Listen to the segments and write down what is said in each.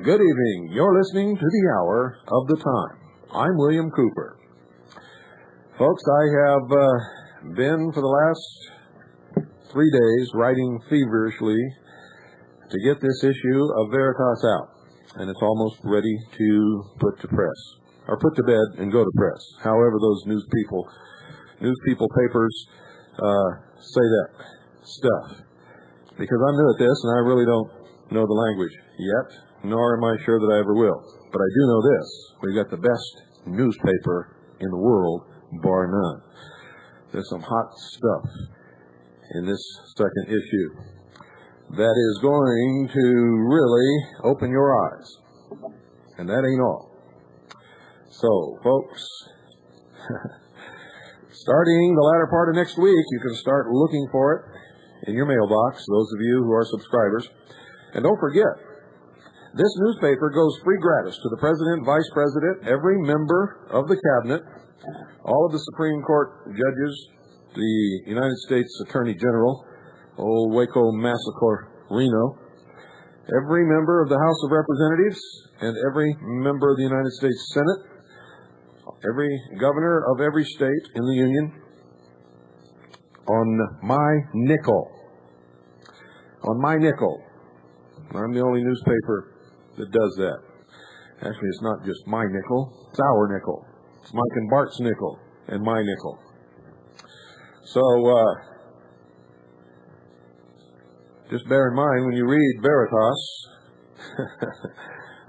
Good evening. You're listening to the Hour of the Time. I'm William Cooper. Folks, I have been for the last 3 days writing feverishly to get this issue of Veritas out, and it's almost ready to put to press, or put to bed and go to press. However, those news people papers say that stuff, because I'm new at this and I really don't know the language yet, nor am I sure that I ever will. But I do know this: we've got the best newspaper in the world, bar none. There's some hot stuff in this second issue that is going to really open your eyes. And that ain't all. So, folks, starting the latter part of next week, you can start looking for it in your mailbox, those of you who are subscribers. And don't forget, this newspaper goes free gratis to the President, Vice President, every member of the Cabinet, all of the Supreme Court judges, the United States Attorney General, old Waco Massacre Reno, every member of the House of Representatives, and every member of the United States Senate, every governor of every state in the Union, on my nickel. On my nickel. I'm the only newspaper that does that. Actually, it's not just my nickel, it's our nickel. It's Mike and Bart's nickel and my nickel. So, just bear in mind when you read Veritas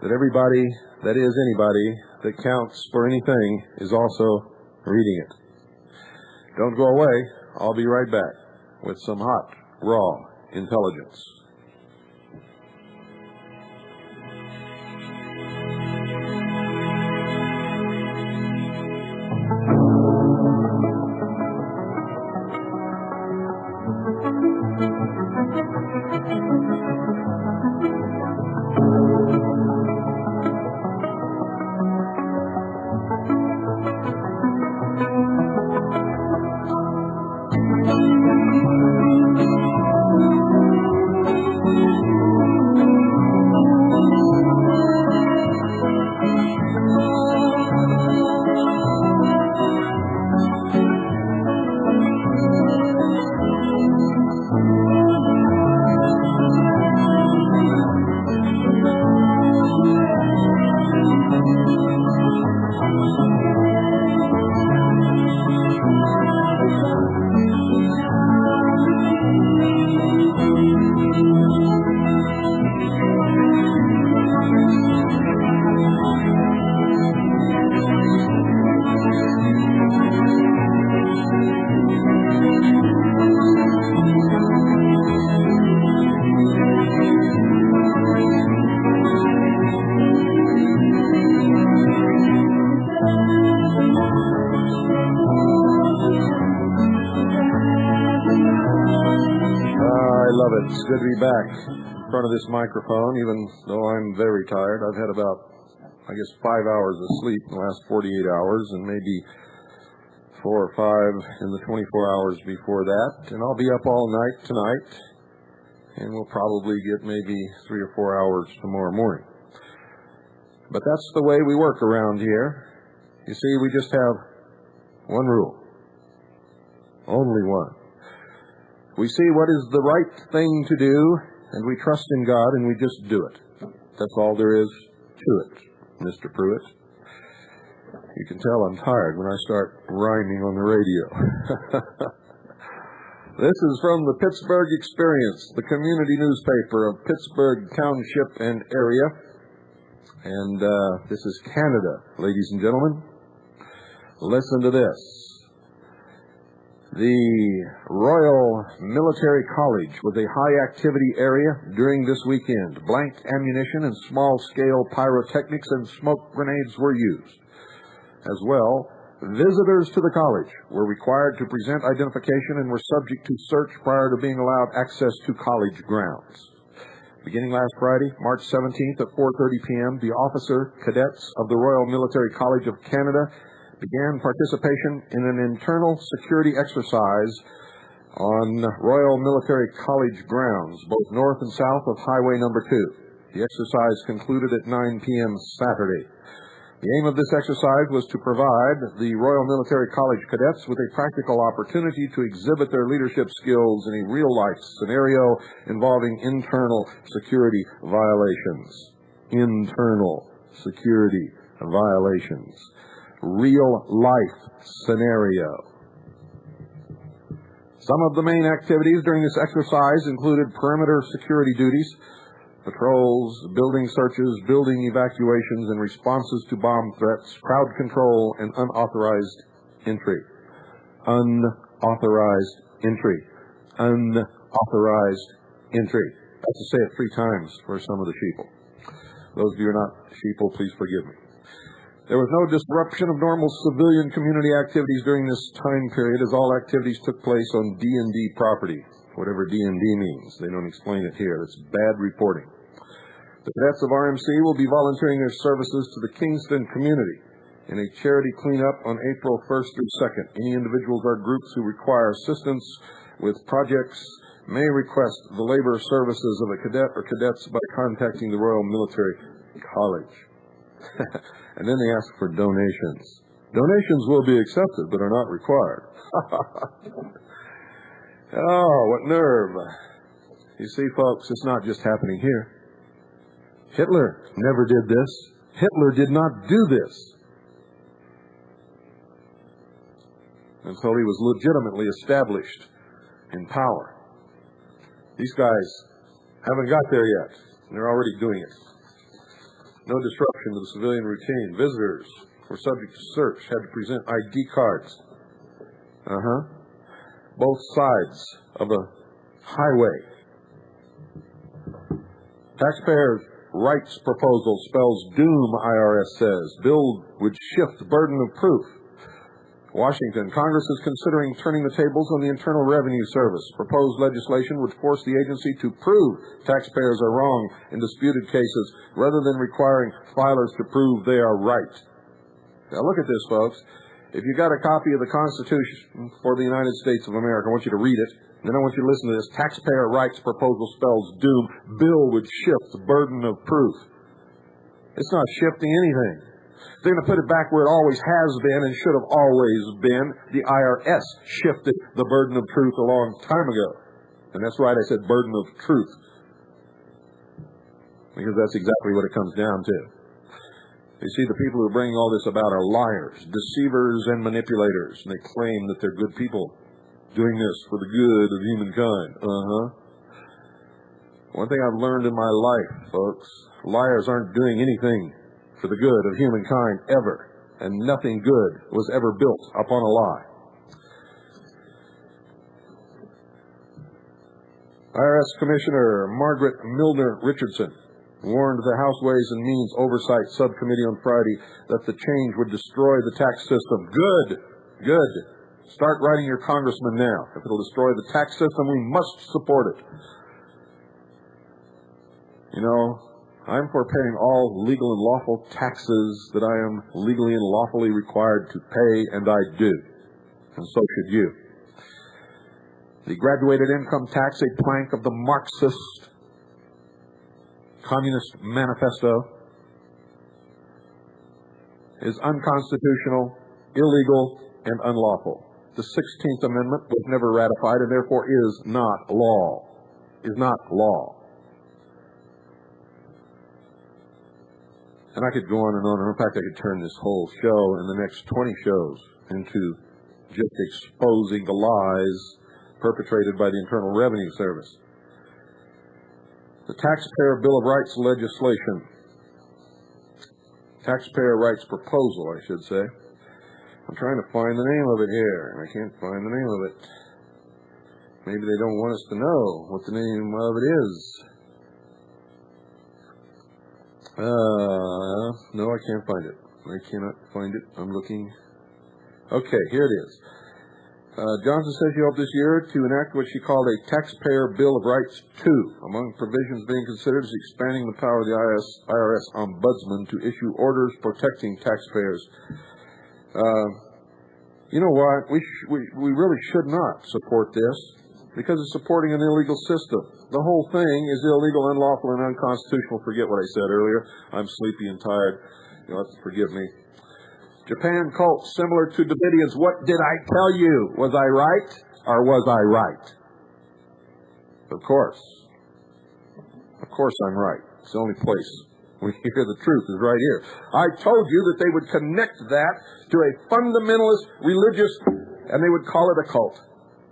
that everybody, that is anybody, that counts for anything is also reading it. Don't go away. I'll be right back with some hot, raw intelligence. It's good to be back in front of this microphone, even though I'm very tired. I've had about, 5 hours of sleep in the last 48 hours, and maybe 4 or 5 in the 24 hours before that. And I'll be up all night tonight, and we'll probably get maybe 3 or 4 hours tomorrow morning. But that's the way we work around here. You see, we just have one rule. Only one. We see what is the right thing to do, and we trust in God, and we just do it. That's all there is to it, Mr. Pruitt. You can tell I'm tired when I start rhyming on the radio. This is from the Pittsburgh Experience, the community newspaper of Pittsburgh Township and area. And this is Canada, ladies and gentlemen. Listen to this. The Royal Military College was a high-activity area during this weekend. Blank ammunition and small-scale pyrotechnics and smoke grenades were used. As well, visitors to the college were required to present identification and were subject to search prior to being allowed access to college grounds. Beginning last Friday, March 17th at 4:30 p.m., the officer cadets of the Royal Military College of Canada began participation in an internal security exercise on Royal Military College grounds, both north and south of Highway Number 2. The exercise concluded at 9 p.m. Saturday. The aim of this exercise was to provide the Royal Military College cadets with a practical opportunity to exhibit their leadership skills in a real-life scenario involving internal security violations. Internal security violations. Real-life scenario. Some of the main activities during this exercise included perimeter security duties, patrols, building searches, building evacuations, and responses to bomb threats, crowd control, and unauthorized entry. Unauthorized entry. Unauthorized entry. I have to say it 3 times for some of the sheeple. Those of you who are not sheeple, please forgive me. There was no disruption of normal civilian community activities during this time period, as all activities took place on D&D property. Whatever D&D means. They don't explain it here. It's bad reporting. The cadets of RMC will be volunteering their services to the Kingston community in a charity cleanup on April 1st through 2nd. Any individuals or groups who require assistance with projects may request the labor services of a cadet or cadets by contacting the Royal Military College. And then they ask for donations. Donations will be accepted but are not required. Oh, what nerve. You see, folks, it's not just happening here. Hitler never did this. Hitler did not do this until he was legitimately established in power. These guys haven't got there yet. They're already doing it. No disruption to the civilian routine. Visitors were subject to search, had to present ID cards. Both sides of a highway. Taxpayers' rights proposal spells doom, IRS says. Bill would shift burden of proof. Washington, Congress is considering turning the tables on the Internal Revenue Service. Proposed legislation would force the agency to prove taxpayers are wrong in disputed cases rather than requiring filers to prove they are right. Now look at this, folks. If you got a copy of the Constitution for the United States of America, I want you to read it. Then I want you to listen to this. Taxpayer rights proposal spells doom. Bill would shift the burden of proof. It's not shifting anything. They're going to put it back where it always has been and should have always been. The IRS shifted the burden of truth a long time ago. And that's right, I said burden of truth. Because that's exactly what it comes down to. You see, the people who are bringing all this about are liars, deceivers, and manipulators. And they claim that they're good people doing this for the good of humankind. One thing I've learned in my life, folks, liars aren't doing anything for the good of humankind ever. And nothing good was ever built upon a lie. IRS Commissioner Margaret Milner Richardson warned the House Ways and Means Oversight Subcommittee on Friday that the change would destroy the tax system. Good. Start writing your congressman now. If it'll destroy the tax system, we must support it. You know, I'm for paying all legal and lawful taxes that I am legally and lawfully required to pay, and I do. And so should you. The graduated income tax, a plank of the Marxist Communist Manifesto, is unconstitutional, illegal, and unlawful. The 16th Amendment was never ratified and therefore is not law. Is not law. And I could go on and on. In fact, I could turn this whole show and the next 20 shows into just exposing the lies perpetrated by the Internal Revenue Service. The Taxpayer Bill of Rights legislation. Taxpayer Rights proposal, I should say. I'm trying to find the name of it here, and I can't find the name of it. Maybe they don't want us to know what the name of it is. No, I can't find it. I cannot find it. I'm looking. Okay, here it is. Johnson says she hoped this year to enact what she called a Taxpayer Bill of Rights 2. Among provisions being considered is expanding the power of the IRS ombudsman to issue orders protecting taxpayers. You know what? We really should not support this because it's supporting an illegal system. The whole thing is illegal, unlawful, and unconstitutional. Forget what I said earlier. I'm sleepy and tired. You'll have to forgive me. Japan cult similar to Davidians. What did I tell you? Was I right or was I right? Of course. Of course I'm right. It's the only place we hear the truth is right here. I told you that they would connect that to a fundamentalist religious, and they would call it a cult.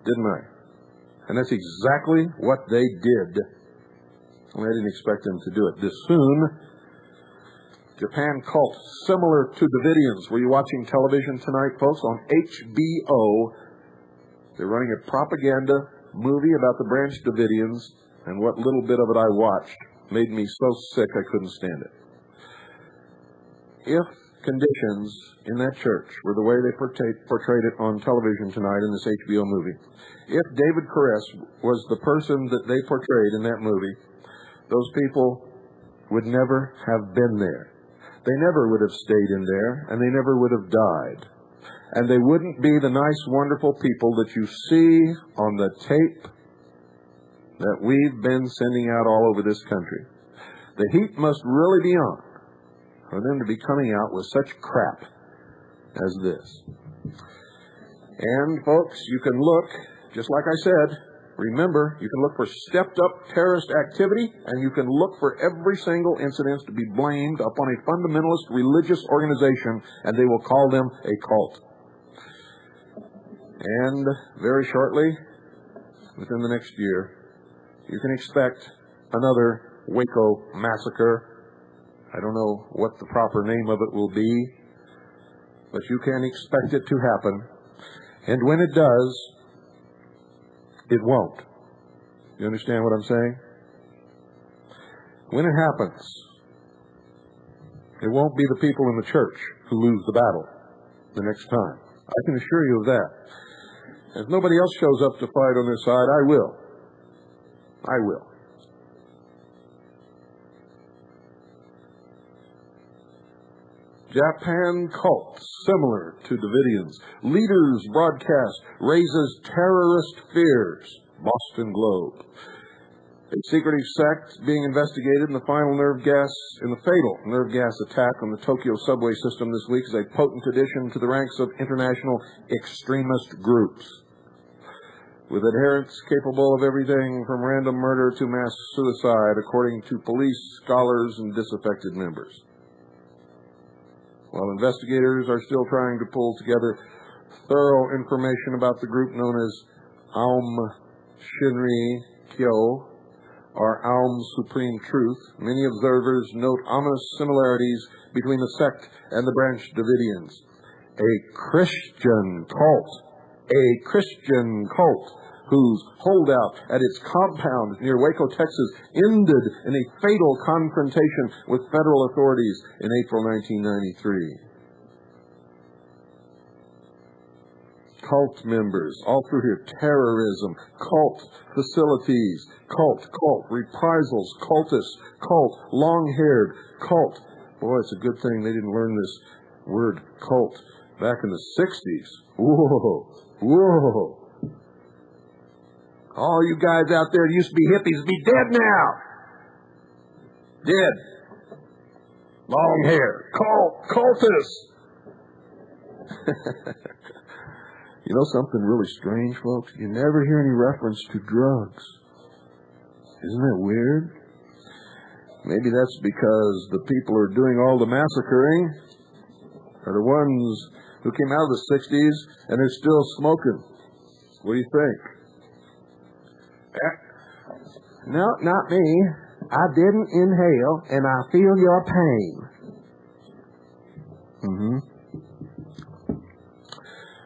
Didn't I? And that's exactly what they did. And I didn't expect them to do it this soon. Japan cult, similar to Davidians. Were you watching television tonight, folks? On HBO, they're running a propaganda movie about the Branch Davidians, and what little bit of it I watched made me so sick I couldn't stand it. If conditions in that church were the way they portrayed it on television tonight in this HBO movie, if David Koresh was the person that they portrayed in that movie, those people would never have been there. They never would have stayed in there, and they never would have died. And they wouldn't be the nice, wonderful people that you see on the tape that we've been sending out all over this country. The heat must really be on for them to be coming out with such crap as this. And, folks, you can look, just like I said, remember, you can look for stepped-up terrorist activity, and you can look for every single incident to be blamed upon a fundamentalist religious organization, and they will call them a cult. And very shortly, within the next year, you can expect another Waco massacre. I don't know what the proper name of it will be, but you can expect it to happen. And when it does, it won't. You understand what I'm saying? When it happens, it won't be the people in the church who lose the battle the next time. I can assure you of that. If nobody else shows up to fight on this side, I will. I will. Japan cult, similar to Davidians. Leaders broadcast raises terrorist fears. Boston Globe. A secretive sect being investigated in the fatal nerve gas attack on the Tokyo subway system this week is a potent addition to the ranks of international extremist groups, with adherents capable of everything from random murder to mass suicide, according to police, scholars, and disaffected members. While investigators are still trying to pull together thorough information about the group known as Aum Shinri Kyo, or Aum Supreme Truth, many observers note ominous similarities between the sect and the Branch Davidians. A Christian cult, whose holdout at its compound near Waco, Texas, ended in a fatal confrontation with federal authorities in April 1993. Cult members, all through here, terrorism, cult facilities, cult, reprisals, cultists, cult, long-haired, cult. Boy, it's a good thing they didn't learn this word cult back in the 60s. Whoa. All you guys out there that used to be hippies be dead now. Dead. Long hair. Cultists. You know something really strange, folks? You never hear any reference to drugs. Isn't that weird? Maybe that's because the people who are doing all the massacring are the ones who came out of the 60s and are still smoking. What do you think? No, not me. I didn't inhale, and I feel your pain.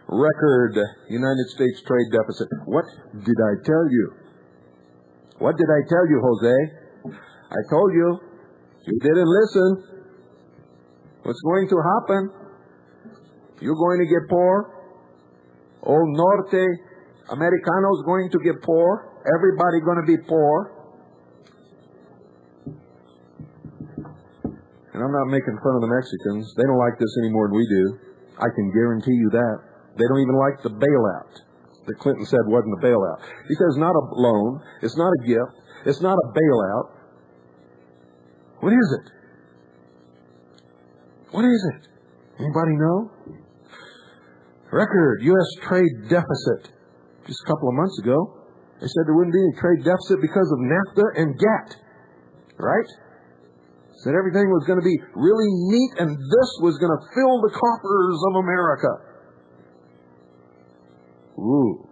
Record United States trade deficit. What did I tell you? What did I tell you, Jose? I told you. You didn't listen. What's going to happen? You're going to get poor. Old Norte Americano's going to get poor. Everybody going to be poor. And I'm not making fun of the Mexicans. They don't like this any more than we do. I can guarantee you that. They don't even like the bailout that Clinton said wasn't a bailout. He says it's not a loan. It's not a gift. It's not a bailout. What is it? What is it? Anybody know? Record U.S. trade deficit. Just a couple of months ago, they said there wouldn't be any trade deficit because of NAFTA and GATT. Right? Said everything was going to be really neat and this was going to fill the coffers of America. Ooh.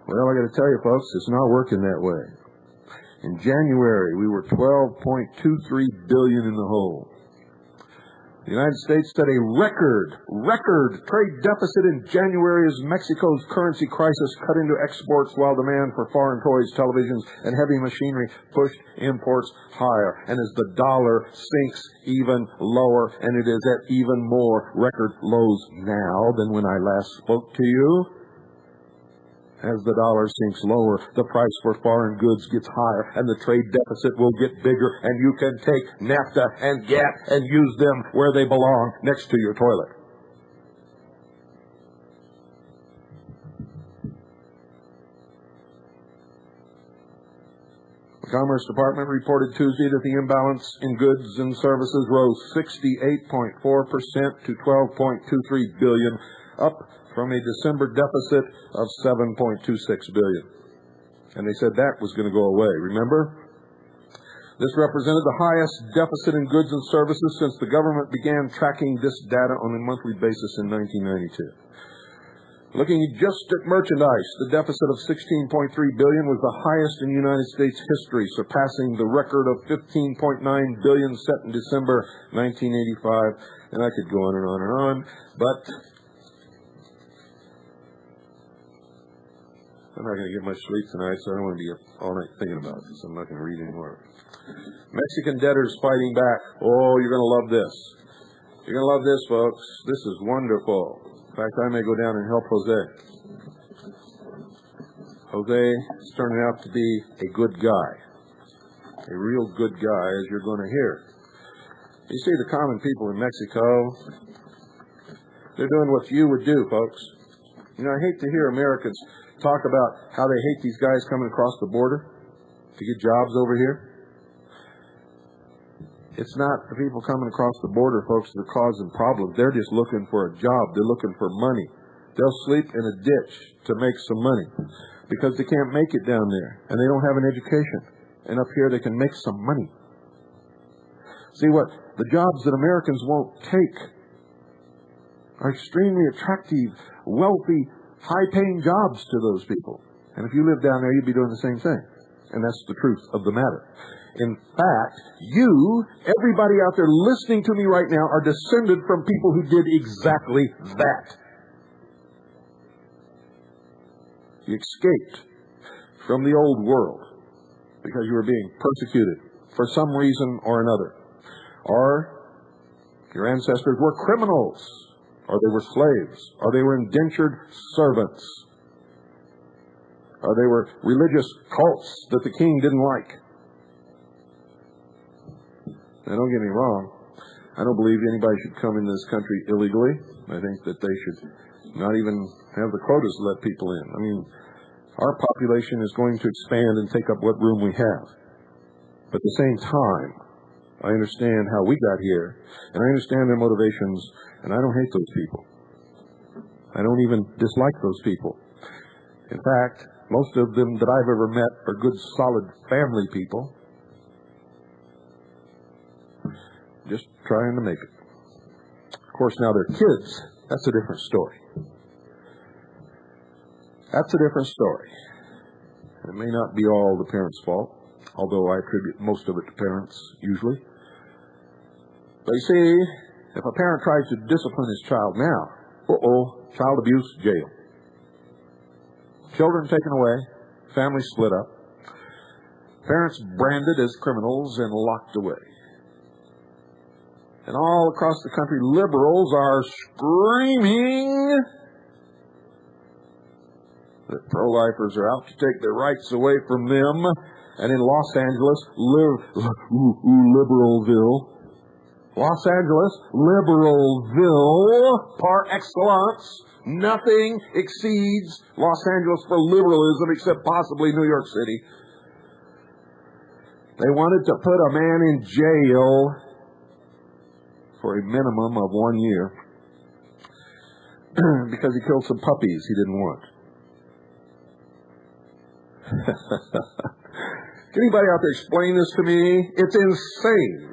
Well, I got to tell you, folks, it's not working that way. In January, we were $12.23 billion in the hole. The United States set a record trade deficit in January as Mexico's currency crisis cut into exports while demand for foreign toys, televisions, and heavy machinery pushed imports higher. And as the dollar sinks even lower, and it is at even more record lows now than when I last spoke to you, as the dollar sinks lower, the price for foreign goods gets higher, and the trade deficit will get bigger, and you can take NAFTA and GATT and use them where they belong, next to your toilet. The Commerce Department reported Tuesday that the imbalance in goods and services rose 68.4% to $12.23 billion, up from a December deficit of $7.26 billion. And they said that was going to go away, remember? This represented the highest deficit in goods and services since the government began tracking this data on a monthly basis in 1992. Looking just at merchandise, the deficit of $16.3 billion was the highest in United States history, surpassing the record of $15.9 billion set in December 1985. And I could go on and on and on, but I'm not going to get much sleep tonight, so I don't want to be up all night thinking about this. I'm not going to read anymore. Mexican debtors fighting back. Oh, you're going to love this. You're going to love this, folks. This is wonderful. In fact, I may go down and help Jose. Jose is turning out to be a good guy. A real good guy, as you're going to hear. You see, the common people in Mexico, they're doing what you would do, folks. You know, I hate to hear Americans talk about how they hate these guys coming across the border to get jobs over here. It's not the people coming across the border, folks, that are causing problems. They're just looking for a job. They're looking for money. They'll sleep in a ditch to make some money because they can't make it down there and they don't have an education. And up here they can make some money. See what? The jobs that Americans won't take are extremely attractive, wealthy, high-paying jobs to those people. And if you live down there, you'd be doing the same thing. And that's the truth of the matter. In fact, everybody out there listening to me right now, are descended from people who did exactly that. You escaped from the old world because you were being persecuted for some reason or another. Or your ancestors were criminals, or they were slaves, or they were indentured servants, or they were religious cults that the king didn't like. Now, don't get me wrong. I don't believe anybody should come into this country illegally. I think that they should not even have the quotas to let people in. I mean, our population is going to expand and take up what room we have. But at the same time, I understand how we got here, and I understand their motivations, and I don't hate those people. I don't even dislike those people. In fact, most of them that I've ever met are good, solid family people. just trying to make it. Of course, now they're kids. That's a different story. That's a different story. It may not be all the parents' fault, although I attribute most of it to parents, usually. But you see, if a parent tries to discipline his child now, child abuse, jail. Children taken away, families split up, parents branded as criminals and locked away. And all across the country, liberals are screaming that pro-lifers are out to take their rights away from them. And in Los Angeles, Liberalville, Los Angeles, Liberalville, par excellence, nothing exceeds Los Angeles for liberalism except possibly New York City. They wanted to put a man in jail for a minimum of 1 year because he killed some puppies he didn't want. Can anybody out there explain this to me? It's insane.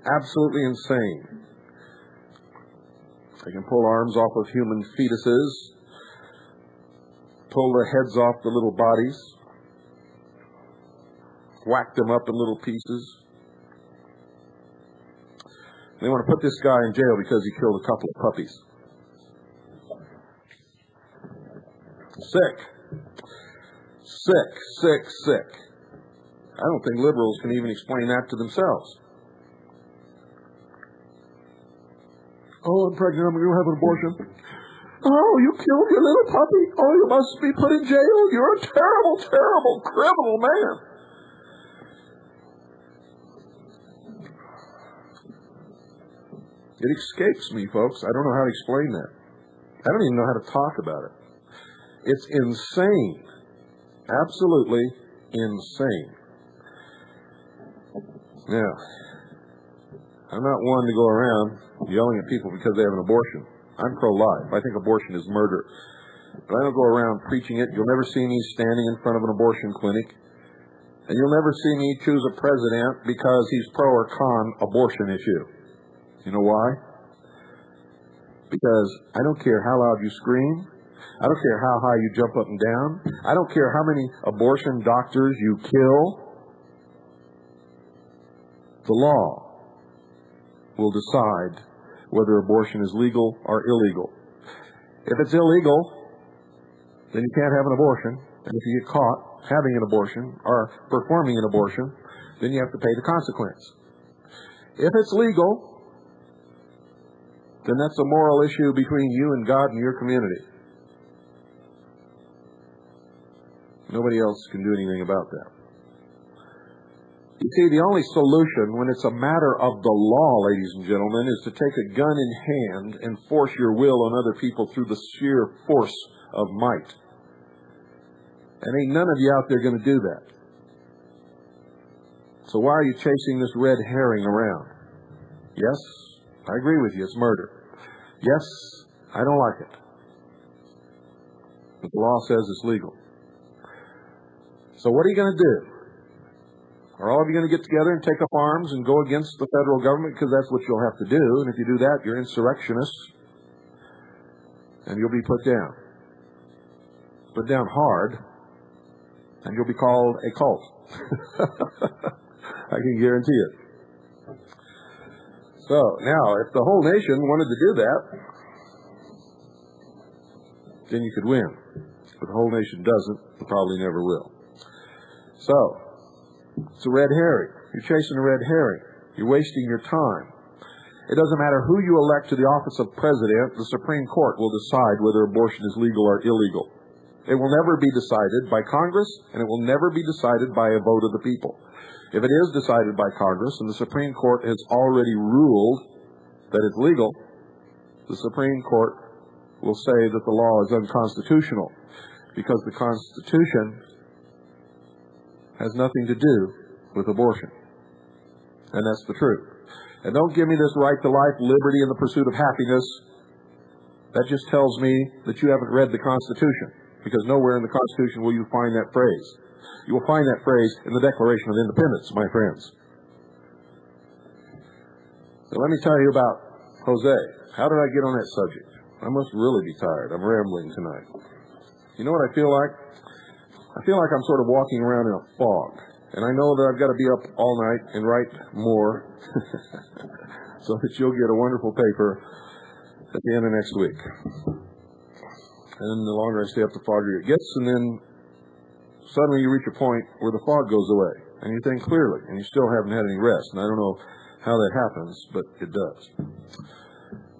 Absolutely insane. They can pull arms off of human fetuses, pull the heads off the little bodies, whack them up in little pieces. They want to put this guy in jail because he killed a couple of puppies. Sick. I don't think liberals can even explain that to themselves. Oh, I'm pregnant. I'm going to have an abortion. Oh, you killed your little puppy. Oh, you must be put in jail. You're a terrible, terrible criminal man. It escapes me, folks. I don't know how to explain that. I don't even know how to talk about it. It's insane. Absolutely insane. Now, I'm not one to go around yelling at people because they have an abortion. I'm pro-life. I think abortion is murder. But I don't go around preaching it. You'll never see me standing in front of an abortion clinic. And you'll never see me choose a president because he's pro or con abortion issue. You know why? Because I don't care how loud you scream. I don't care how high you jump up and down. I don't care how many abortion doctors you kill. The law will decide whether abortion is legal or illegal. If it's illegal, then you can't have an abortion. And if you get caught having an abortion or performing an abortion, then you have to pay the consequence. If it's legal, then that's a moral issue between you and God and your community. Nobody else can do anything about that. You see, the only solution when it's a matter of the law, ladies and gentlemen, is to take a gun in hand and force your will on other people through the sheer force of might. And ain't none of you out there going to do that. So why are you chasing this red herring around? Yes, I agree with you, it's murder. Yes, I don't like it. But the law says it's legal. So what are you going to do? Are all of you going to get together and take up arms and go against the federal government? Because that's what you'll have to do. And if you do that, you're insurrectionists. And you'll be put down. Put down hard. And you'll be called a cult. I can guarantee it. So, now, if the whole nation wanted to do that, then you could win. But the whole nation doesn't, and probably never will. So, it's a red herring. You're chasing a red herring. You're wasting your time. It doesn't matter who you elect to the office of president, the Supreme Court will decide whether abortion is legal or illegal. It will never be decided by Congress, and it will never be decided by a vote of the people. If it is decided by Congress, and the Supreme Court has already ruled that it's legal, the Supreme Court will say that the law is unconstitutional, because the Constitution has nothing to do with abortion. And that's the truth. And don't give me this right to life, liberty, and the pursuit of happiness. That just tells me that you haven't read the Constitution, because nowhere in the Constitution will you find that phrase. You will find that phrase in the Declaration of Independence, my friends. So let me tell you about Jose. How did I get on that subject? I must really be tired. I'm rambling tonight. You know what I feel like? I feel like I'm sort of walking around in a fog. And I know that I've got to be up all night and write more so that you'll get a wonderful paper at the end of next week. And the longer I stay up, the foggier it gets. And then suddenly you reach a point where the fog goes away. And you think clearly. And you still haven't had any rest. And I don't know how that happens, but it does.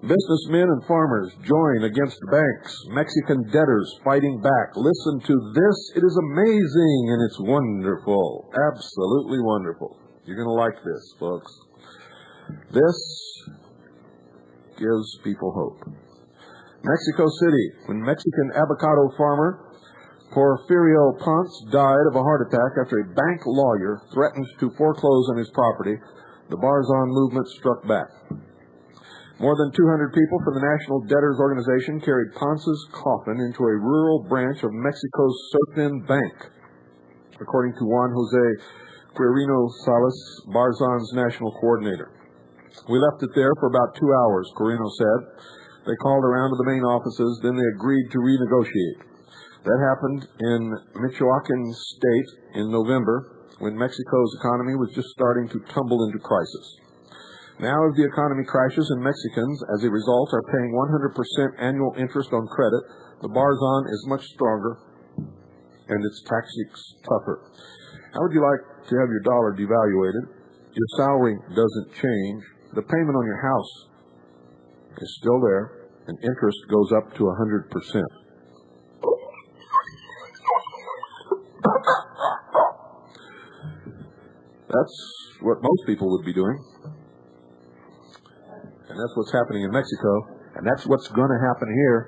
Businessmen and farmers join against banks. Mexican debtors fighting back. Listen to this. It is amazing and it's wonderful. Absolutely wonderful. You're going to like this, folks. This gives people hope. Mexico City, when Mexican avocado farmer Porfirio Ponce died of a heart attack after a bank lawyer threatened to foreclose on his property, the Barzan movement struck back. More than 200 people from the National Debtors Organization carried Ponce's coffin into a rural branch of Mexico's Surfin Bank, according to Juan Jose Quirino Salas, Barzan's national coordinator. We left it there for about 2 hours, Quirino said. They called around to the main offices, then they agreed to renegotiate. That happened in Michoacan State in November, when Mexico's economy was just starting to tumble into crisis. Now, as the economy crashes and Mexicans, as a result, are paying 100% annual interest on credit, the Barzan is much stronger and its tactics tougher. How would you like to have your dollar devaluated? Your salary doesn't change. The payment on your house is still there, and interest goes up to 100%. That's what most people would be doing. And that's what's happening in Mexico. And that's what's going to happen here.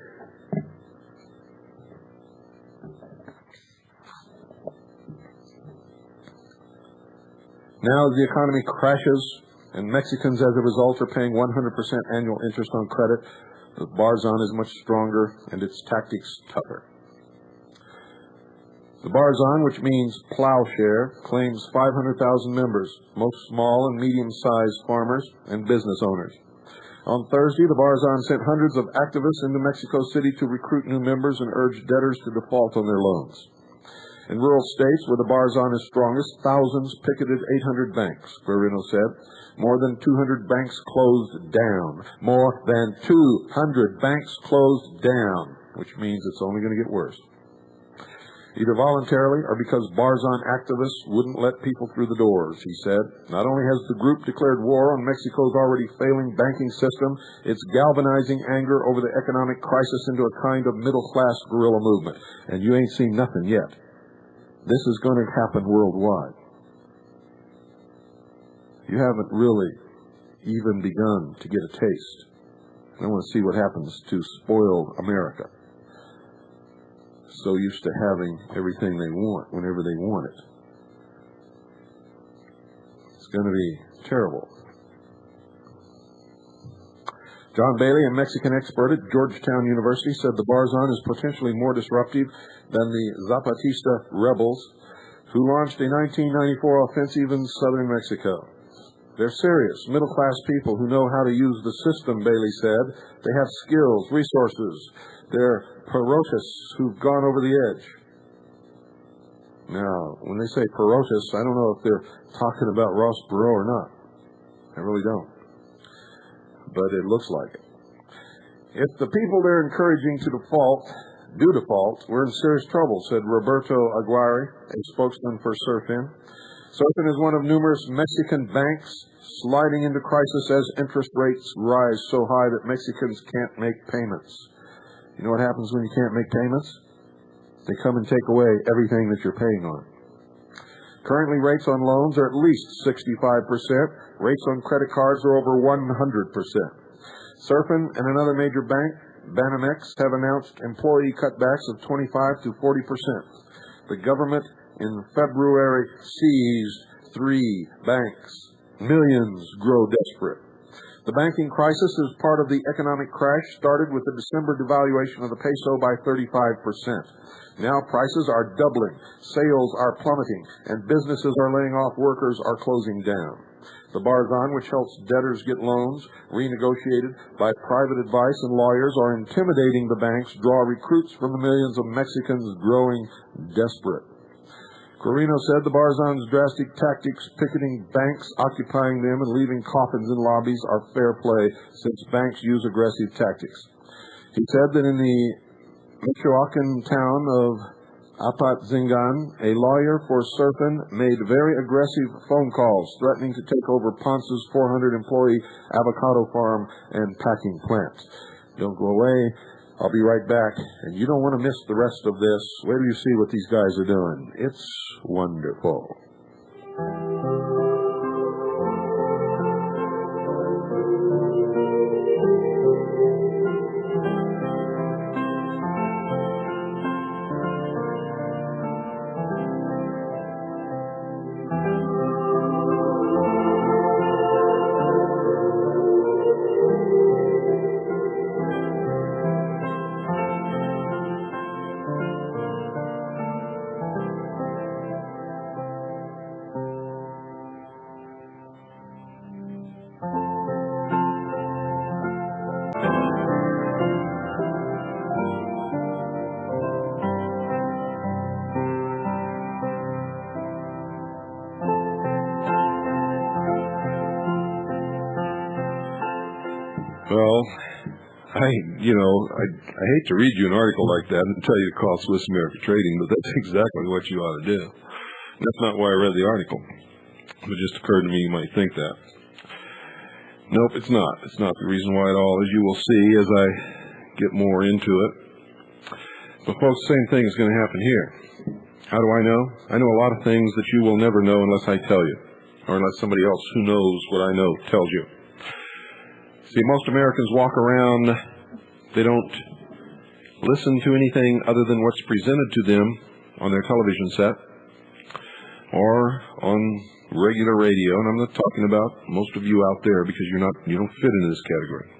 Now the economy crashes, and Mexicans, as a result, are paying 100% annual interest on credit. The Barzan is much stronger, and its tactics tougher. The Barzan, which means plowshare, claims 500,000 members, most small and medium-sized farmers and business owners. On Thursday, the Barzan sent hundreds of activists into Mexico City to recruit new members and urge debtors to default on their loans. In rural states where the Barzan is strongest, thousands picketed 800 banks, Guerrino said. More than 200 banks closed down. More than 200 banks closed down, which means it's only going to get worse. Either voluntarily or because Barzan activists wouldn't let people through the doors, he said. Not only has the group declared war on Mexico's already failing banking system, it's galvanizing anger over the economic crisis into a kind of middle-class guerrilla movement. And you ain't seen nothing yet. This is going to happen worldwide. You haven't really even begun to get a taste. I want to see what happens to spoiled America. So used to having everything they want whenever they want it. It's going to be terrible. John Bailey, a Mexican expert at Georgetown University, said the Barzan is potentially more disruptive than the Zapatista rebels who launched a 1994 offensive in southern Mexico. They're serious, middle-class people who know how to use the system, Bailey said. They have skills, resources. They're ferocious who've gone over the edge. Now, when they say ferocious, I don't know if they're talking about Ross Perot or not. I really don't. But it looks like it. If the people they're encouraging to do default, we're in serious trouble, said Roberto Aguirre, a spokesman for Surfin. Surfin is one of numerous Mexican banks sliding into crisis as interest rates rise so high that Mexicans can't make payments. You know what happens when you can't make payments? They come and take away everything that you're paying on. Currently, rates on loans are at least 65%. Rates on credit cards are over 100%. Surfin and another major bank, Banamex, have announced employee cutbacks of 25 to 40%. The government in February seized 3 banks. Millions grow desperate. The banking crisis is part of the economic crash started with the December devaluation of the peso by 35%. Now prices are doubling, sales are plummeting, and businesses are laying off workers or closing down. The Barzan, which helps debtors get loans renegotiated by private advice and lawyers, are intimidating the banks, draw recruits from the millions of Mexicans growing desperate. Corino said the Barzan's drastic tactics, picketing banks, occupying them, and leaving coffins in lobbies are fair play since banks use aggressive tactics. He said that in the Michoacan town of Apatzingan, a lawyer for Surfin made very aggressive phone calls threatening to take over Ponce's 400-employee avocado farm and packing plant. Don't go away. I'll be right back, and you don't want to miss the rest of this. Wait till you see what these guys are doing. It's wonderful. Well, I hate to read you an article like that and tell you to call Swiss America Trading, but that's exactly what you ought to do. That's not why I read the article. It just occurred to me you might think that. Nope, it's not. It's not the reason why at all, as you will see as I get more into it. But folks, the same thing is going to happen here. How do I know? I know a lot of things that you will never know unless I tell you, or unless somebody else who knows what I know tells you. See, most Americans walk around, they don't listen to anything other than what's presented to them on their television set or on regular radio. And I'm not talking about most of you out there because you don't fit into this category.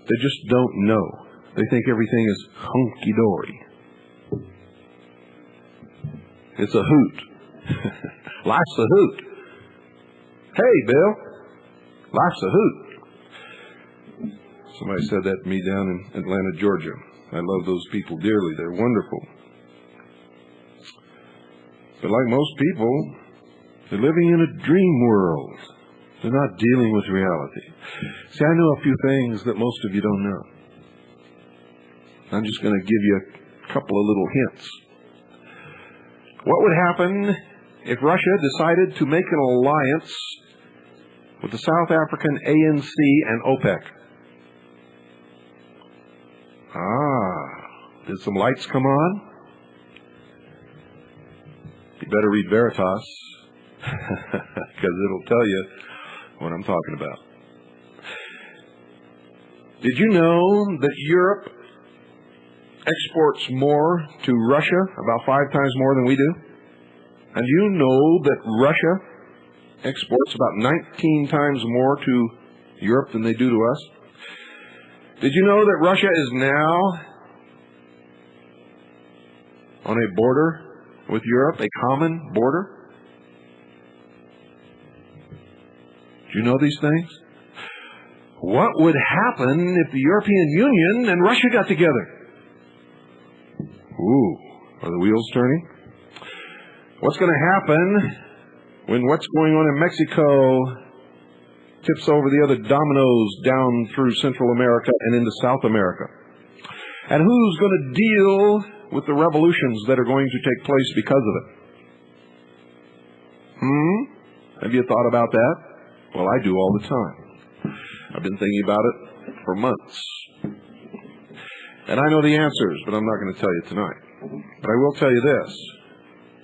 They just don't know. They think everything is hunky-dory. It's a hoot. Life's a hoot. Hey, Bill. Life's a hoot. Somebody said that to me down in Atlanta, Georgia. I love those people dearly. They're wonderful. But like most people, they're living in a dream world. They're not dealing with reality. See, I know a few things that most of you don't know. I'm just going to give you a couple of little hints. What would happen if Russia decided to make an alliance with the South African ANC and OPEC? Did some lights come on? You better read Veritas, because it'll tell you what I'm talking about. Did you know that Europe exports more to Russia, about 5 times more than we do? And you know that Russia exports about 19 times more to Europe than they do to us? Did you know that Russia is now on a border with Europe, a common border? Do you know these things? What would happen if the European Union and Russia got together? Ooh, are the wheels turning? What's going to happen when what's going on in Mexico tips over the other dominoes down through Central America and into South America? And who's going to deal with the revolutions that are going to take place because of it? Have you thought about that? Well, I do all the time. I've been thinking about it for months. And I know the answers, but I'm not going to tell you tonight. But I will tell you this.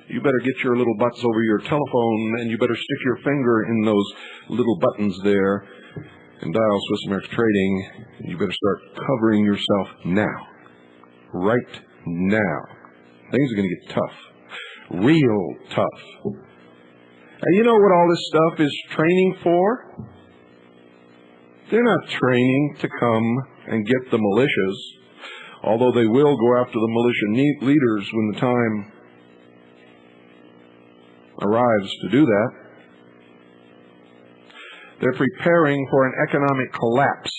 You better get your little butts over your telephone, and you better stick your finger in those little buttons there and dial Swiss America Trading. You better start covering yourself now. Right now. Things are going to get tough. Real tough. And you know what all this stuff is training for? They're not training to come and get the militias, although they will go after the militia leaders when the time arrives to do that. They're preparing for an economic collapse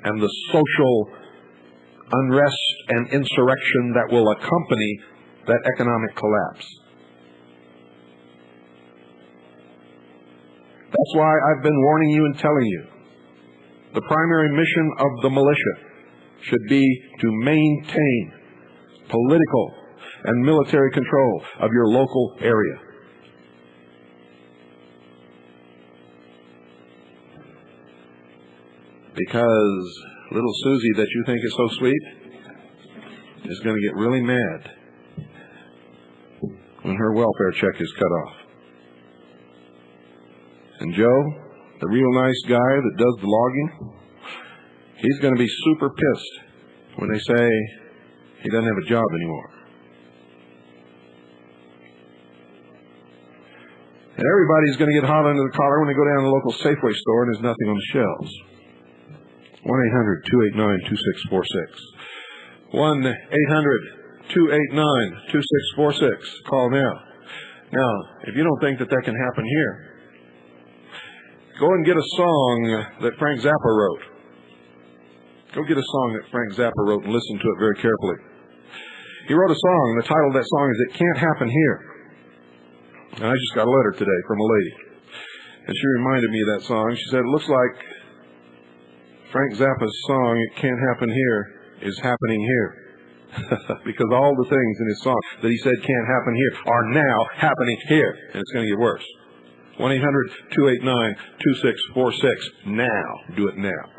and the social unrest and insurrection that will accompany that economic collapse. That's why I've been warning you and telling you the primary mission of the militia should be to maintain political and military control of your local area. Because little Susie that you think is so sweet is going to get really mad when her welfare check is cut off. And Joe, the real nice guy that does the logging, he's going to be super pissed when they say he doesn't have a job anymore. And everybody's going to get hot under the collar when they go down to the local Safeway store and there's nothing on the shelves. 1-800-289-2646. 1-800-289-2646. Call now. Now, if you don't think that can happen here, go and get a song that Frank Zappa wrote. Go get a song that Frank Zappa wrote and listen to it very carefully. He wrote a song. The title of that song is It Can't Happen Here. And I just got a letter today from a lady. And she reminded me of that song. She said, it looks like Frank Zappa's song, It Can't Happen Here, is happening here. Because all the things in his song that he said can't happen here are now happening here. And it's going to get worse. 1-800-289-2646. Now. Do it now.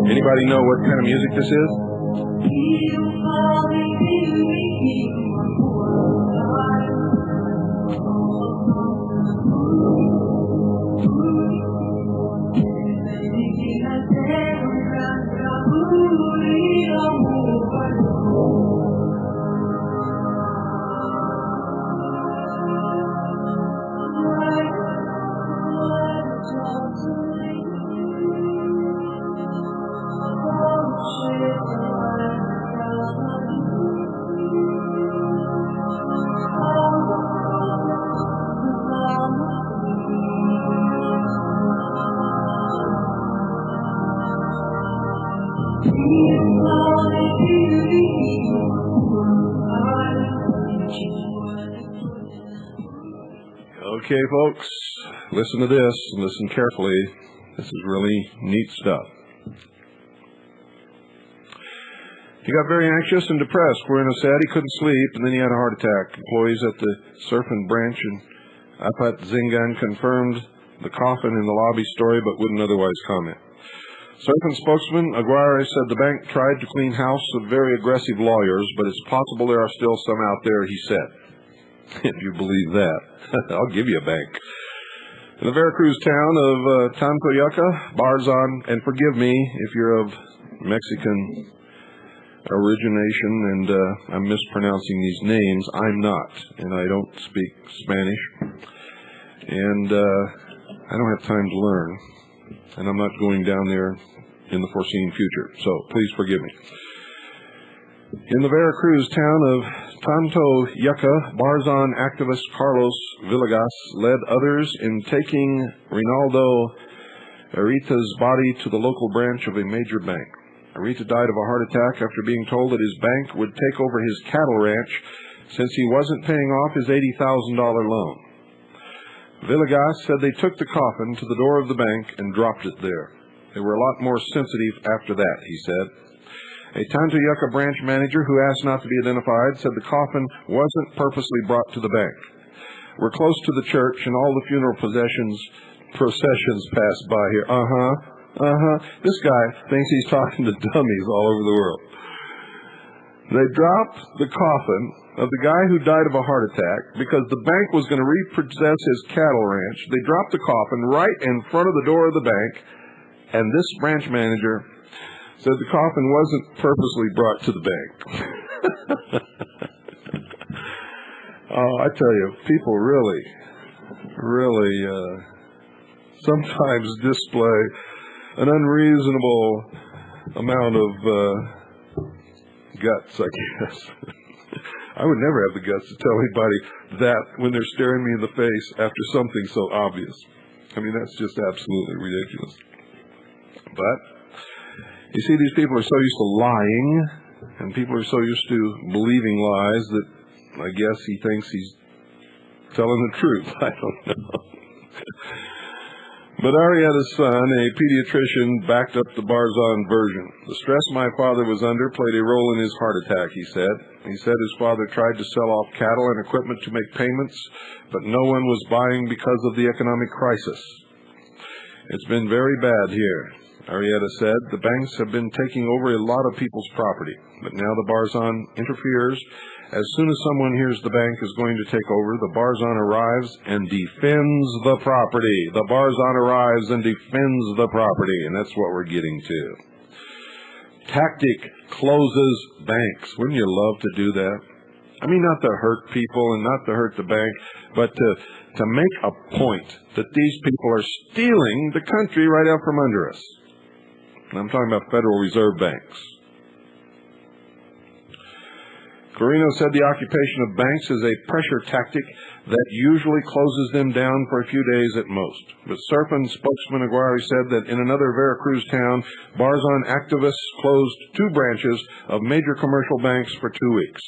Anybody know what kind of music this is? Okay, folks, listen to this and listen carefully. This is really neat stuff. He got very anxious and depressed. Werner said he couldn't sleep, and then he had a heart attack. Employees at the Surf and Branch in Apat Zingan confirmed the coffin in the lobby story, but wouldn't otherwise comment. Surf spokesman Aguirre said the bank tried to clean house of very aggressive lawyers, but it's possible there are still some out there, he said. If you believe that, I'll give you a bank. In the Veracruz town of Tancoyuca, Barzan, and forgive me if you're of Mexican origination and I'm mispronouncing these names. I'm not, and I don't speak Spanish, and I don't have time to learn, and I'm not going down there in the foreseen future, so please forgive me. In the Veracruz town of Tantoyuca, Barzan activist Carlos Villegas led others in taking Rinaldo Arita's body to the local branch of a major bank. Arita died of a heart attack after being told that his bank would take over his cattle ranch since he wasn't paying off his $80,000 loan. Villegas said they took the coffin to the door of the bank and dropped it there. They were a lot more sensitive after that, he said. A Tantoyuca branch manager who asked not to be identified said the coffin wasn't purposely brought to the bank. We're close to the church and all the funeral processions pass by here. This guy thinks he's talking to dummies all over the world. They dropped the coffin of the guy who died of a heart attack because the bank was going to repossess his cattle ranch. They dropped the coffin right in front of the door of the bank, and this branch manager said the coffin wasn't purposely brought to the bank. Oh, I tell you, people really sometimes display an unreasonable amount of guts, I guess. I would never have the guts to tell anybody that when they're staring me in the face after something so obvious. I mean, that's just absolutely ridiculous. But, you see, these people are so used to lying, and people are so used to believing lies that I guess he thinks he's telling the truth. I don't know. But Arietta's son, a pediatrician, backed up the Barzan version. The stress my father was under played a role in his heart attack, he said. He said his father tried to sell off cattle and equipment to make payments, but no one was buying because of the economic crisis. It's been very bad here, Arietta said. The banks have been taking over a lot of people's property, but now the Barzan interferes. As soon as someone hears the bank is going to take over, the Barzan arrives and defends the property. The Barzan arrives and defends the property, and that's what we're getting to. Tactic closes banks. Wouldn't you love to do that? I mean, not to hurt people and not to hurt the bank, but to make a point that these people are stealing the country right out from under us. And I'm talking about Federal Reserve banks. Carino said the occupation of banks is a pressure tactic that usually closes them down for a few days at most. But Serpent spokesman Aguirre said that in another Veracruz town, Barzan activists closed 2 branches of major commercial banks for 2 weeks.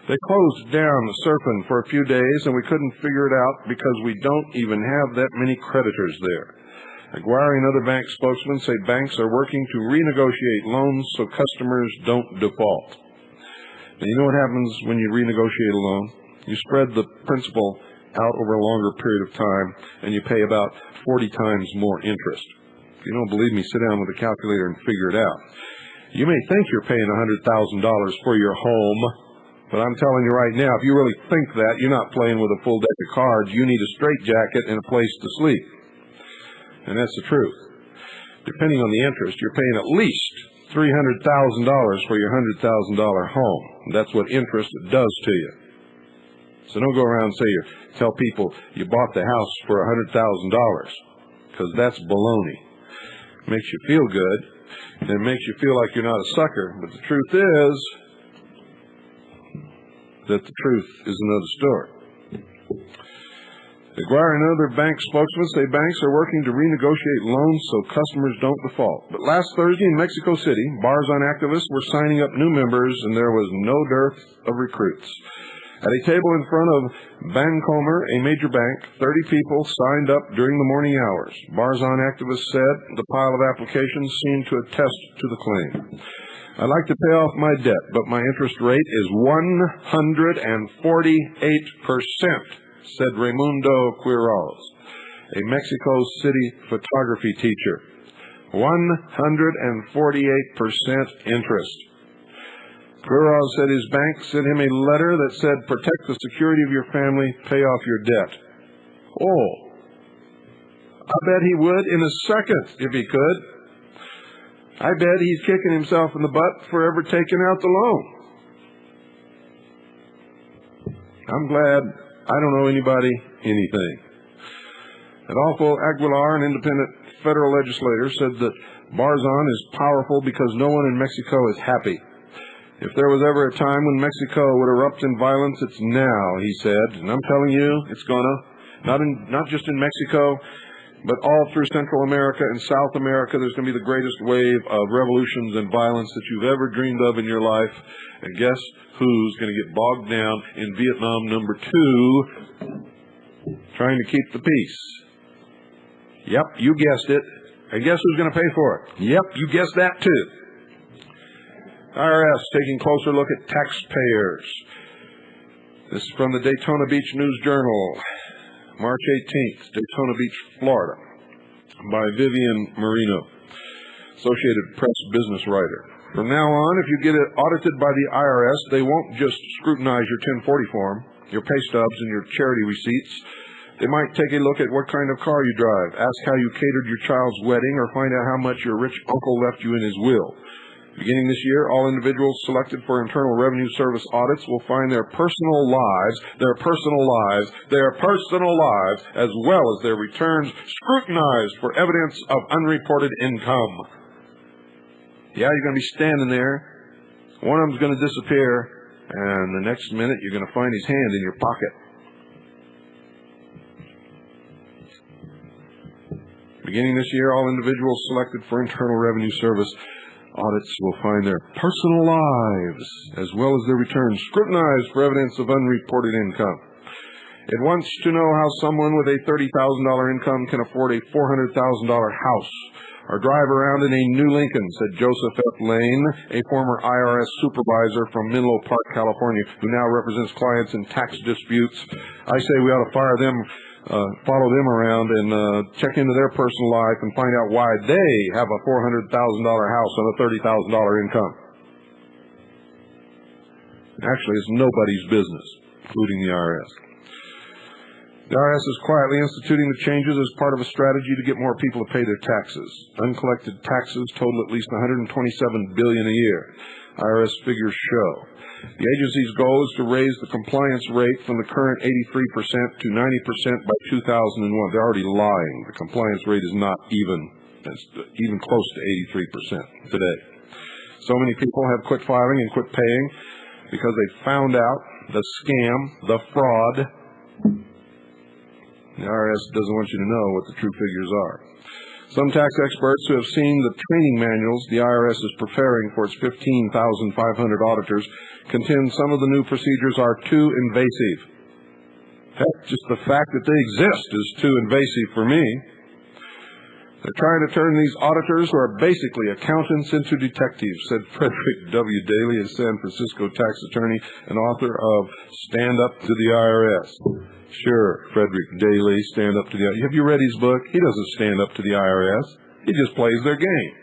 They closed down Serpent for a few days, and we couldn't figure it out because we don't even have that many creditors there. Aguirre and other bank spokesmen say banks are working to renegotiate loans so customers don't default. Now, you know what happens when you renegotiate a loan? You spread the principal out over a longer period of time, and you pay about 40 times more interest. If you don't believe me, sit down with a calculator and figure it out. You may think you're paying $100,000 for your home, but I'm telling you right now, if you really think that, you're not playing with a full deck of cards. You need a straitjacket and a place to sleep. And that's the truth. Depending on the interest, you're paying at least $300,000 for your $100,000 home. That's what interest does to you. So don't go around and tell people you bought the house for $100,000, because that's baloney. It makes you feel good, and it makes you feel like you're not a sucker. But the truth is that the truth is another story. Aguirre and other bank spokesmen say banks are working to renegotiate loans so customers don't default. But last Thursday in Mexico City, Barzan activists were signing up new members, and there was no dearth of recruits. At a table in front of Bancomer, a major bank, 30 people signed up during the morning hours. Barzan activists said the pile of applications seemed to attest to the claim. I'd like to pay off my debt, but my interest rate is 148%. said Raimundo Quiroz, a Mexico City photography teacher. 148% interest. Quiroz said his bank sent him a letter that said, protect the security of your family, pay off your debt. Oh, I bet he would in a second if he could. I bet he's kicking himself in the butt for ever taking out the loan. I'm glad I don't owe anybody anything. Adolfo Aguilar, an independent federal legislator, said that Barzan is powerful because no one in Mexico is happy. If there was ever a time when Mexico would erupt in violence, it's now, he said. And I'm telling you, it's gonna. Not just in Mexico, but all through Central America and South America, there's going to be the greatest wave of revolutions and violence that you've ever dreamed of in your life. And guess who's going to get bogged down in Vietnam #2, trying to keep the peace? Yep, you guessed it. And guess who's going to pay for it? Yep, you guessed that too. IRS taking a closer look at taxpayers. This is from the Daytona Beach News Journal, March 18th, Daytona Beach, Florida, by Vivian Marino, Associated Press business writer. From now on, if you get it audited by the IRS, they won't just scrutinize your 1040 form, your pay stubs, and your charity receipts. They might take a look at what kind of car you drive, ask how you catered your child's wedding, or find out how much your rich uncle left you in his will. Beginning this year, all individuals selected for Internal Revenue Service audits will find their personal lives, as well as their returns scrutinized for evidence of unreported income. Yeah, you're going to be standing there. One of them's going to disappear, and the next minute you're going to find his hand in your pocket. Beginning this year, all individuals selected for Internal Revenue Service audits will find their personal lives, as well as their returns, scrutinized for evidence of unreported income. It wants to know how someone with a $30,000 income can afford a $400,000 house or drive around in a new Lincoln, said Joseph F. Lane, a former IRS supervisor from Menlo Park, California, who now represents clients in tax disputes. I say we ought to fire them, follow them around and check into their personal life and find out why they have a $400,000 house on a $30,000 income. Actually, it's nobody's business, including the IRS. The IRS is quietly instituting the changes as part of a strategy to get more people to pay their taxes. Uncollected taxes total at least $127 billion a year. IRS figures show. The agency's goal is to raise the compliance rate from the current 83% to 90% by 2001. They're already lying. The compliance rate is not even close to 83% today. So many people have quit filing and quit paying because they found out the scam, the fraud. The IRS doesn't want you to know what the true figures are. Some tax experts who have seen the training manuals the IRS is preparing for its 15,500 auditors contend some of the new procedures are too invasive. Heck, just the fact that they exist is too invasive for me. They're trying to turn these auditors, who are basically accountants, into detectives, said Frederick W. Daly, a San Francisco tax attorney and author of Stand Up to the IRS. Sure, Frederick Daly, Stand Up to the IRS. Have you read his book? He doesn't stand up to the IRS. He just plays their game.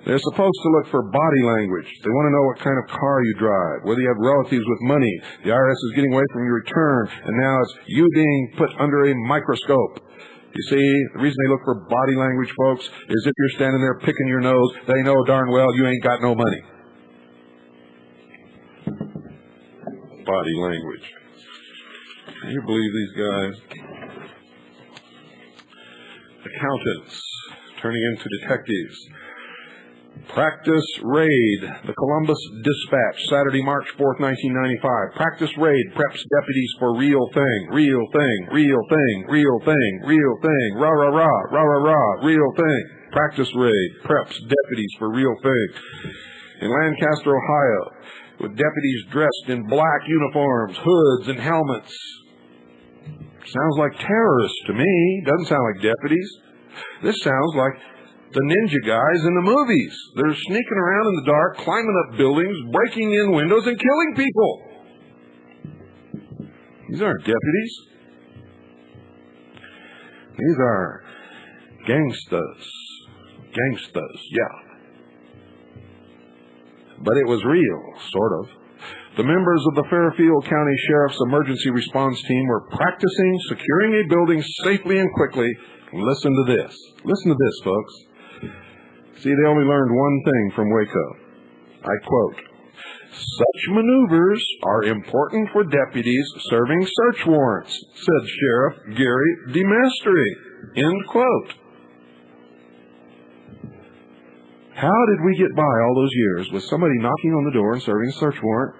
They're supposed to look for body language. They want to know what kind of car you drive, whether you have relatives with money. The IRS is getting away from your return, and now it's you being put under a microscope. You see, the reason they look for body language, folks, is if you're standing there picking your nose, they know darn well you ain't got no money. Body language. Can you believe these guys? Accountants turning into detectives. Practice raid. The Columbus Dispatch, Saturday, March 4th, 1995. Practice raid preps deputies for real thing, real thing, real thing, real thing, real thing, rah, rah, rah, rah, rah, rah, real thing. Practice raid preps deputies for real thing. In Lancaster, Ohio, with deputies dressed in black uniforms, hoods, and helmets. Sounds like terrorists to me. Doesn't sound like deputies. This sounds like the ninja guys in the movies. They're sneaking around in the dark, climbing up buildings, breaking in windows, and killing people. These aren't deputies. These are gangsters. Gangsters, yeah. But it was real, sort of. The members of the Fairfield County Sheriff's Emergency Response Team were practicing securing a building safely and quickly. Listen to this. Listen to this, folks. See, they only learned one thing from Waco. I quote, "Such maneuvers are important for deputies serving search warrants," said Sheriff Gary DeMasteri. End quote. How did we get by all those years with somebody knocking on the door and serving a search warrant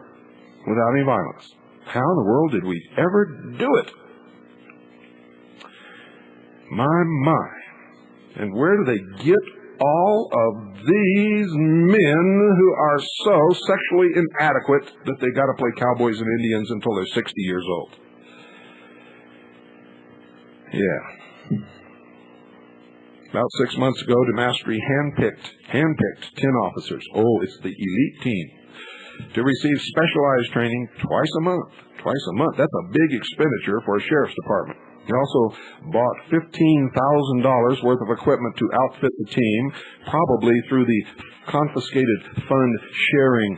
without any violence? How in the world did we ever do it? My. And where do they get all of these men who are so sexually inadequate that they got to play cowboys and Indians until they're 60 years old? Yeah. About 6 months ago, DeMasteri handpicked 10 officers. Oh, it's the elite team. To receive specialized training twice a month. Twice a month. That's a big expenditure for a sheriff's department. He also bought $15,000 worth of equipment to outfit the team, probably through the confiscated fund sharing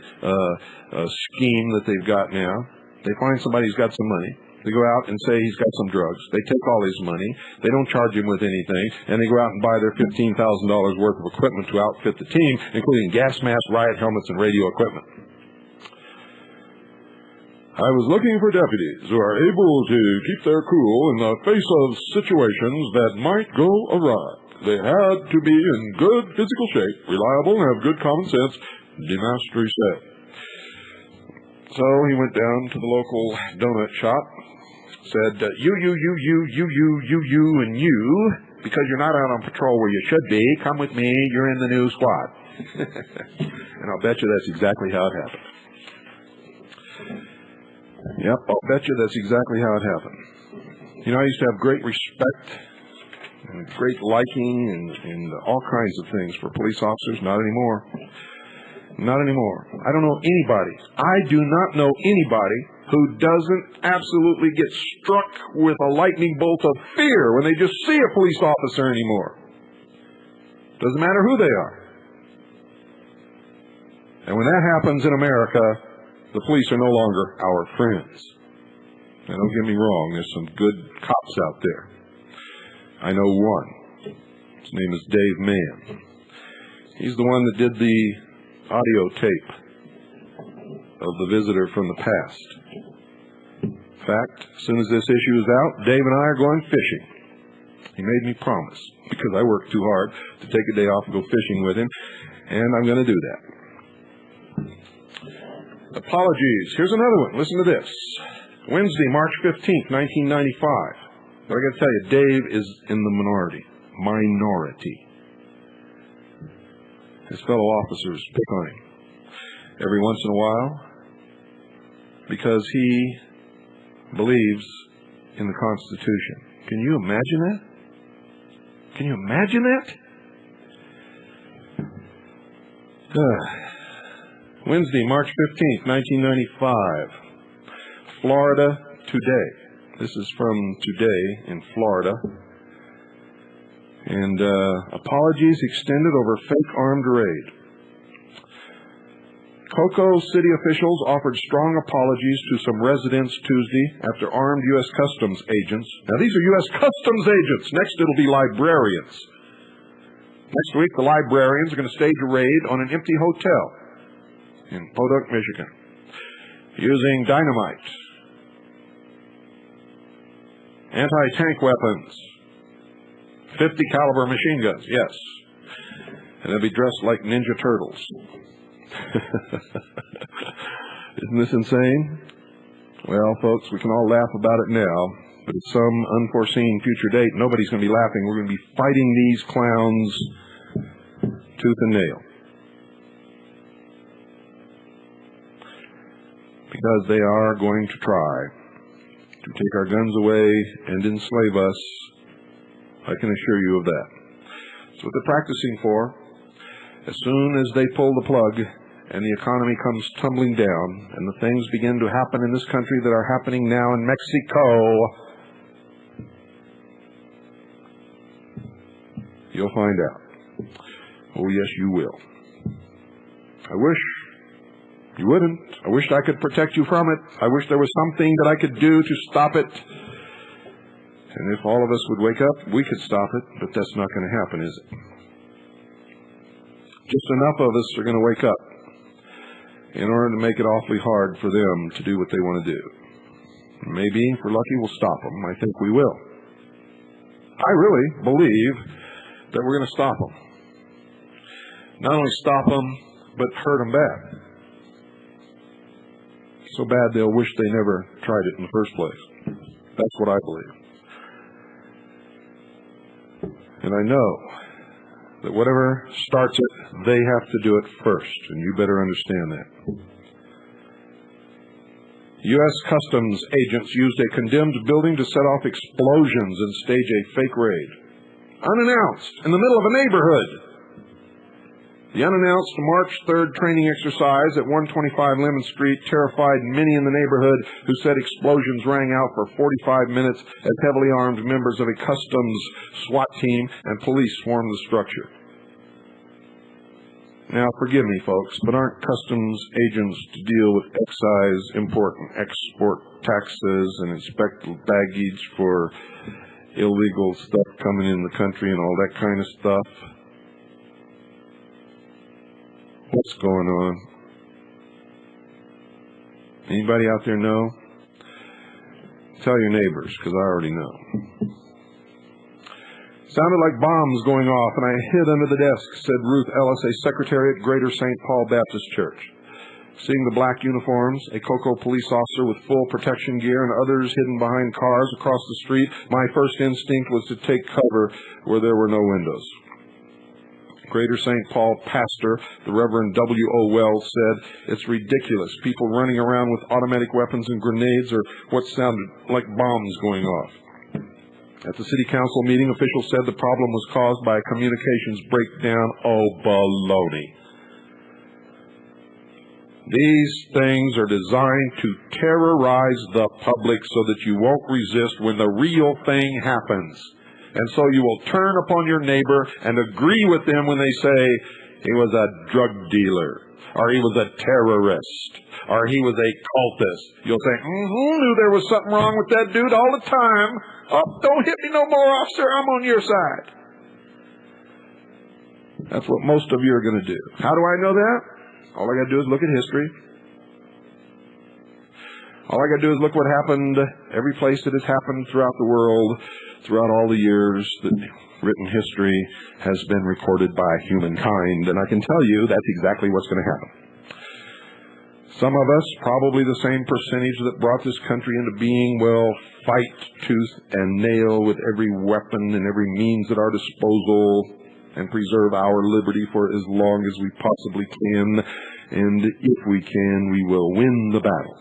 scheme that they've got now. They find somebody who's got some money. They go out and say he's got some drugs. They take all his money. They don't charge him with anything. And they go out and buy their $15,000 worth of equipment to outfit the team, including gas masks, riot helmets, and radio equipment. I was looking for deputies who are able to keep their cool in the face of situations that might go awry. They had to be in good physical shape, reliable, and have good common sense, DeMastri said. So he went down to the local donut shop, said, you, and you, because you're not out on patrol where you should be, come with me, you're in the new squad. And I'll bet you that's exactly how it happened. Yep, I'll bet you that's exactly how it happened. You know, I used to have great respect and great liking and all kinds of things for police officers. Not anymore. Not anymore. I don't know anybody. I do not know anybody who doesn't absolutely get struck with a lightning bolt of fear when they just see a police officer anymore. Doesn't matter who they are. And when that happens in America, the police are no longer our friends. Now, don't get me wrong, there's some good cops out there. I know one. His name is Dave Mann. He's the one that did the audio tape of the visitor from the past. In fact, as soon as this issue is out, Dave and I are going fishing. He made me promise, because I worked too hard, to take a day off and go fishing with him, and I'm going to do that. Apologies. Here's another one. Listen to this. Wednesday, March 15th, 1995. But I got to tell you, Dave is in the minority. His fellow officers pick on him every once in a while because he believes in the Constitution. Can you imagine that? Can you imagine that? Wednesday, March 15th, 1995. Florida Today. This is from Today in Florida. And apologies extended over fake armed raid. Cocoa City officials offered strong apologies to some residents Tuesday after armed U.S. Customs agents. Now, these are U.S. Customs agents. Next, it'll be librarians. Next week, the librarians are going to stage a raid on an empty hotel in Podunk, Michigan, using dynamite, anti-tank weapons, 50 caliber machine guns, yes. And they'll be dressed like Ninja Turtles. Isn't this insane? Well, folks, we can all laugh about it now, but at some unforeseen future date, nobody's going to be laughing. We're going to be fighting these clowns tooth and nail. Because they are going to try to take our guns away and enslave us. I can assure you of that. That's what they're practicing for. As soon as they pull the plug and the economy comes tumbling down and the things begin to happen in this country that are happening now in Mexico, you'll find out. Oh, yes, you will. I wish you wouldn't. I wish I could protect you from it. I wish there was something that I could do to stop it. And if all of us would wake up, we could stop it, but that's not going to happen, is it? Just enough of us are going to wake up in order to make it awfully hard for them to do what they want to do. Maybe, if we're lucky, we'll stop them. I think we will. I really believe that we're going to stop them. Not only stop them, but hurt them bad. So bad they'll wish they never tried it in the first place. That's what I believe. And I know that whatever starts it, they have to do it first, and you better understand that. U.S. Customs agents used a condemned building to set off explosions and stage a fake raid. Unannounced, in the middle of a neighborhood. The unannounced March 3rd training exercise at 125 Lemon Street terrified many in the neighborhood who said explosions rang out for 45 minutes as heavily armed members of a customs SWAT team and police swarmed the structure. Now, forgive me, folks, but aren't customs agents to deal with excise, import, and export taxes and inspect baggage for illegal stuff coming in the country and all that kind of stuff? What's going on? Anybody out there know? Tell your neighbors, because I already know. Sounded like bombs going off, and I hid under the desk, said Ruth Ellis, a secretary at Greater St. Paul Baptist Church. Seeing the black uniforms, a Cocoa police officer with full protection gear, and others hidden behind cars across the street, my first instinct was to take cover where there were no windows. Greater St. Paul pastor, the Reverend W.O. Wells, said, "It's ridiculous. People running around with automatic weapons and grenades or what sounded like bombs going off." At the city council meeting, officials said the problem was caused by a communications breakdown. Oh, baloney. These things are designed to terrorize the public so that you won't resist when the real thing happens. And so you will turn upon your neighbor and agree with them when they say he was a drug dealer, or he was a terrorist, or he was a cultist. You'll say, knew there was something wrong with that dude all the time. Oh, don't hit me no more, officer. I'm on your side. That's what most of you are going to do. How do I know that? All I got to do is look at history. All I got to do is look what happened every place that has happened throughout the world, throughout all the years that written history has been recorded by humankind. And I can tell you that's exactly what's going to happen. Some of us, probably the same percentage that brought this country into being, will fight tooth and nail with every weapon and every means at our disposal and preserve our liberty for as long as we possibly can. And if we can, we will win the battle.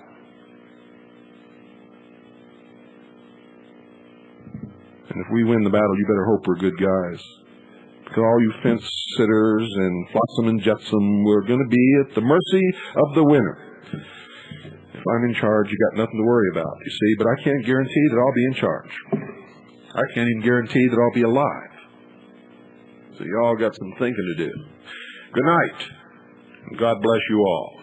And if we win the battle, you better hope we're good guys. Because all you fence sitters and flotsam and jetsam, we're going to be at the mercy of the winner. If I'm in charge, you got nothing to worry about, you see. But I can't guarantee that I'll be in charge. I can't even guarantee that I'll be alive. So you all got some thinking to do. Good night. And God bless you all.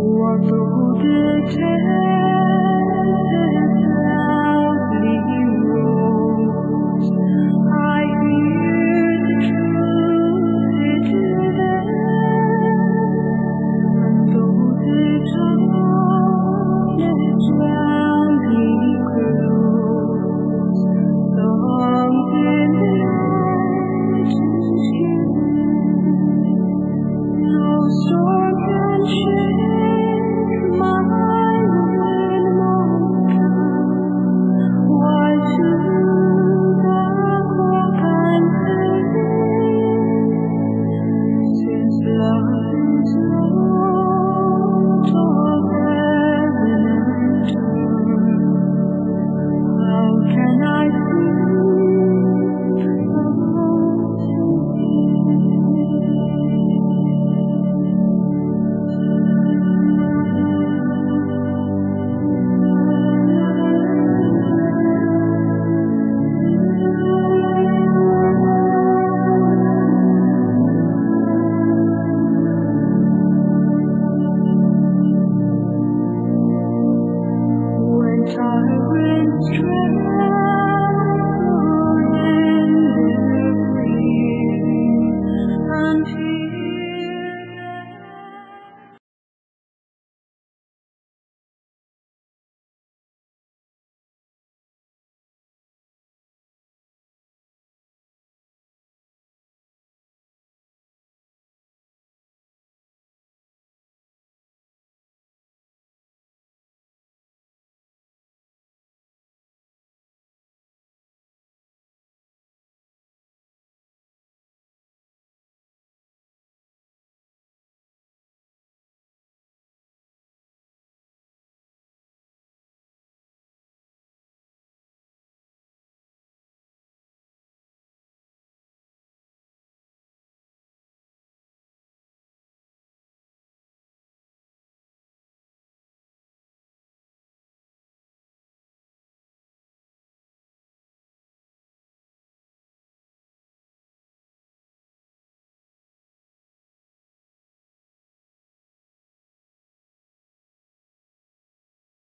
What the